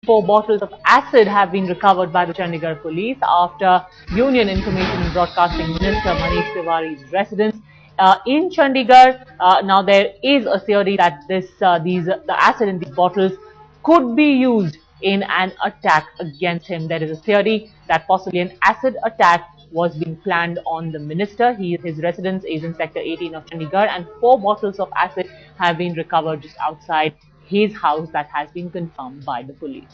4 bottles of acid have been recovered by the Chandigarh police after Union Information and Broadcasting Minister Manish Tewari's residence in Chandigarh. Now there is a theory that the acid in these bottles could be used in an attack against him. There is a theory that possibly an acid attack was being planned on the minister. His residence is in Sector 18 of Chandigarh, and 4 bottles of acid have been recovered just outside his house. That has been confirmed by the police.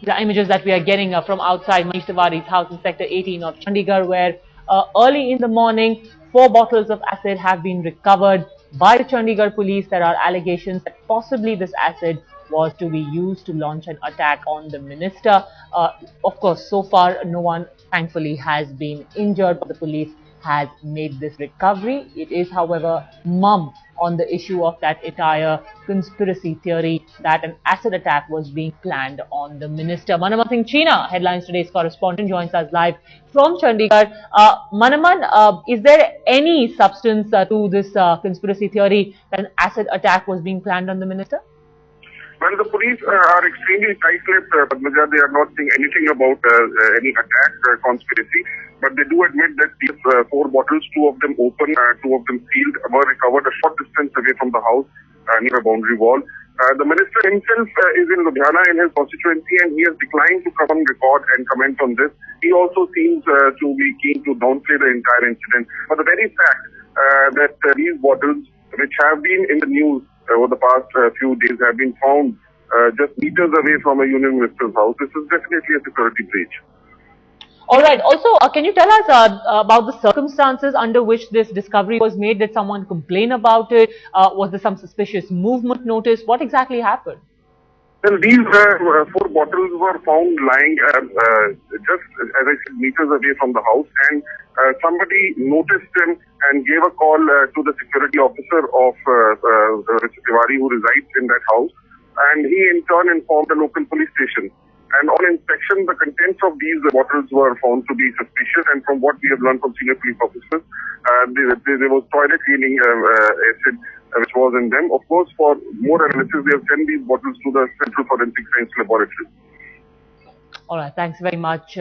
The images that we are getting are from outside Manish Tewari's house in Sector 18 of Chandigarh, where early in the morning 4 bottles of acid have been recovered by the Chandigarh police. There are allegations that possibly this acid was to be used to launch an attack on the minister. Of course, so far no one thankfully has been injured, but the police has made this recovery. It is, however, mum on the issue of that entire conspiracy theory that an acid attack was being planned on the minister. Manaman Singh China, Headlines Today's correspondent, joins us live from Chandigarh. Manaman, is there any substance to this conspiracy theory that an acid attack was being planned on the minister? Well, the police are extremely tight-lipped, Padmaja. They are not saying anything about any attack conspiracy, but they do admit that these 4 bottles, 2 of them open, 2 of them sealed, were recovered a short distance away from the house near a boundary wall. The minister himself is in Ludhiana in his constituency, and he has declined to come on record and comment on this. He also seems to be keen to downplay the entire incident. But the very fact that these bottles, which have been in the news over the past few days, have been found just meters away from a union minister's house, this is definitely a security breach. All right. Also, can you tell us about the circumstances under which this discovery was made? Did someone complain about it? Was there some suspicious movement noticed? What exactly happened? Well, these 4 bottles were found lying just, as I said, meters away from the house, and somebody noticed them and gave a call to the security officer of Tewari, who resides in that house, and he in turn informed the local police station. And on inspection, the contents of these bottles were found to be suspicious, and from what we have learned from senior police officers, there was toilet cleaning acid which was in them. Of course, for more analysis, they have sent these bottles to the Central Forensic Science Laboratory. All right, thanks very much,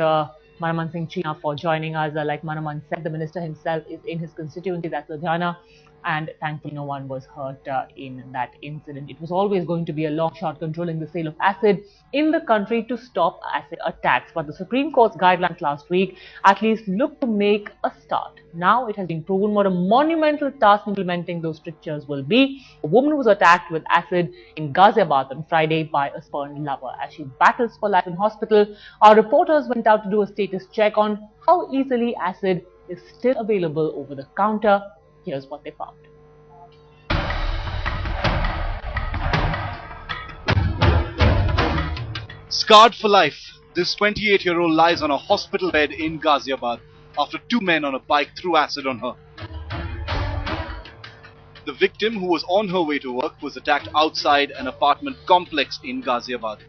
Manaman Singh China, for joining us. Like Manaman said, the minister himself is in his constituency, that's Ludhiana, and thankfully no one was hurt in that incident. It was always going to be a long shot controlling the sale of acid in the country to stop acid attacks, but the Supreme Court's guidelines last week at least looked to make a start. Now it has been proven what a monumental task implementing those strictures will be. A woman was attacked with acid in Ghaziabad on Friday by a spurned lover. As she battles for life in hospital, our reporters went out to do a status check on how easily acid is still available over the counter. Here's what they found. Scarred for life, this 28-year-old lies on a hospital bed in Ghaziabad after 2 men on a bike threw acid on her. The victim, who was on her way to work, was attacked outside an apartment complex in Ghaziabad.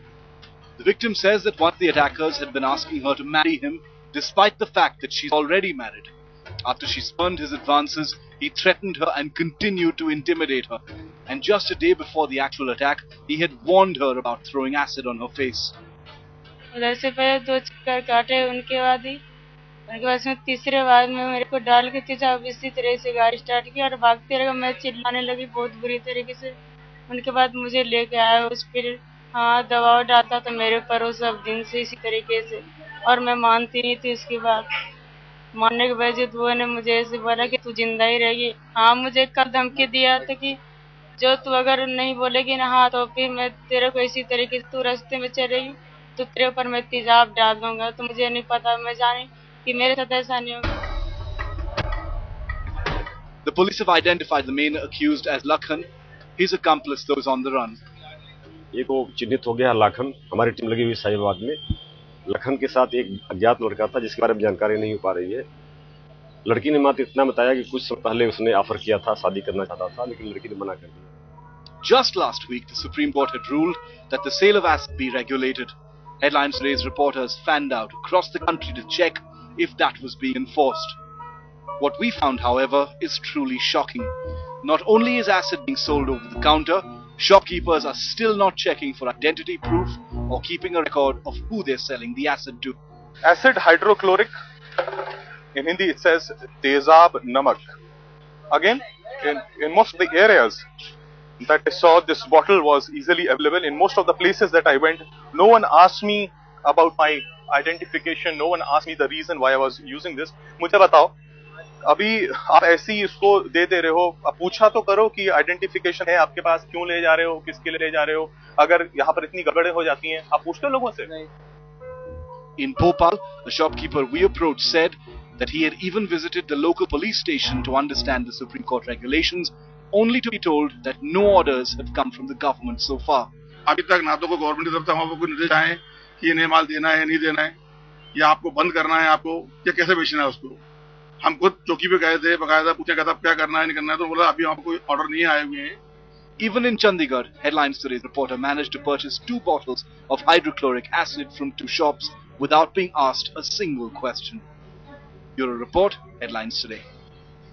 The victim says that one of the attackers had been asking her to marry him despite the fact that she's already married. After she spurned his advances, he threatened her and continued to intimidate her. And just a day before the actual attack, he had warned her about throwing acid on her face. उधर से पहले 2 चक्कर काटे, उनके बाद में तीसरे बार में मेरे को डाल के तेजाब इसी तरह से गाड़ी स्टार्ट की और भागते रहे। मैं चिल्लाने लगी बहुत बुरी तरीके से। उनके बाद मुझे लेके आया हॉस्पिटल। हाँ, दबाव डालता तो मेरे ऊपर वो सब दिन से इसी तरीके से, और मैं मानती नहीं थी। उसके बाद मानने के बावजूद वो ने मुझे ऐसे बोला कि तू जिंदा ही रहेगी। हाँ, मुझे कल धमकी दिया था कि जो तू अगर नहीं बोलेगी ना हाँ तो फिर मैं तेरे को इसी तरीके से तू रास्ते में चलेगी तो तेरे ऊपर मैं तेजाब डाल दूंगा। तो मुझे नहीं पता, मैं जाने कि मेरे साथ ऐसा नहीं होगा। The police have identified the main accused as Lakhan. His accomplice, those on the run. एक वो चिन्हित हो गया लाखन, हमारी टीम लगी हुई साहिबाबाद में। लखन के साथ एक अज्ञात लड़का था जिसके बारे में जानकारी नहीं हो पा रही है। लड़की ने मात्र इतना बताया कि कुछ समय पहले उसने ऑफर किया था, शादी करना चाहता था, लेकिन लड़की ने मना कर दिया। Just last week, the Supreme Court had ruled that the sale of acid be regulated. Headlines Today's reporters fanned out across the country to check if that was being enforced. What we found, however, is truly shocking. Not only is acid being sold over the counter, Shopkeepers are still not checking for identity proof or keeping a record of who they're selling the acid to. Acid hydrochloric, in Hindi it says tezab namak. Again, in most of the areas that I saw, this bottle was easily available. In most of the places that I went, no one asked me about my identification, no one asked me the reason why I was using this. मुझे बताओ, अभी आप ऐसे ही इसको दे रहे हो, आप पूछा तो करो कि आइडेंटिफिकेशन है आपके पास, क्यों ले जा रहे हो, किसके लिए ले जा रहे हो? अगर यहाँ पर इतनी गड़बड़ें हो जाती हैं, आप पूछते हो लोगों से? In Bhopal, a shopkeeper we approached said that he had even visited the local police station to understand the Supreme Court regulations, only to be told that no orders have come from the government so far. अभी तक ना तो कोई government की तरफ से हमको कोई निर्देश आए कि ये नया माल देना है, नहीं देना है, या आपको बंद करना है, आपको या कैसे बेचना है उसको. हम खुद चौकी पे गए थे, बकायदा पूछा गया था क्या करना है, नहीं करना है, तो बोला अभी हमको कोई ऑर्डर नहीं आए हुए हैं. Even in Chandigarh, Headlines Today's reporter managed to purchase 2 bottles of hydrochloric acid from 2 shops without being asked a single question. Bureau Report, Headlines Today.